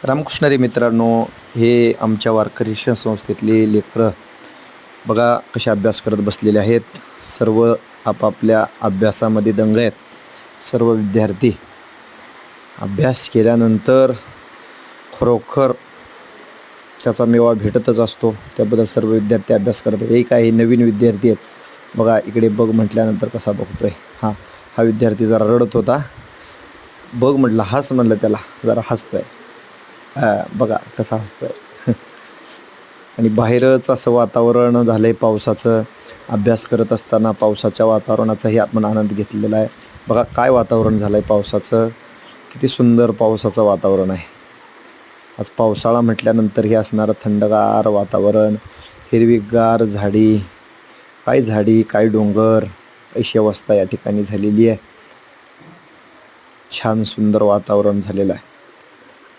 रामकृष्णारी मित्रांनो, हे आमच्या वारकरी शिक्षण संस्थेतले लेकरं बघा कसे अभ्यास करत बसलेले आहेत. सर्व आपापल्या अभ्यासामध्ये दंग आहेत. सर्व विद्यार्थी अभ्यास केल्यानंतर खरोखर त्याचा मेवा भेटतच असतो. त्याबद्दल सर्व विद्यार्थी अभ्यास करत आहेत. हे काही नवीन विद्यार्थी आहेत बघा, इकडे बघ म्हटल्यानंतर कसा बघतोय. हा विद्यार्थी जरा रडत होता. बघ म्हटलं, हस म्हणलं त्याला, जरा हसतोय. बघा कसा हसतोय. आणि बाहेरच असं वातावरण झालं आहे पावसाचं. अभ्यास करत असताना पावसाच्या वातावरणाचाही आपण आनंद घेतलेला आहे. बघा काय वातावरण झालं आहे पावसाचं, किती सुंदर पावसाचं वातावरण आहे. आज पावसाळा म्हटल्यानंतर हे असणारं थंडगार वातावरण, हिरवीगार झाडी, काय डोंगर, अशी अवस्था या ठिकाणी झालेली आहे. छान सुंदर वातावरण झालेलं आहे.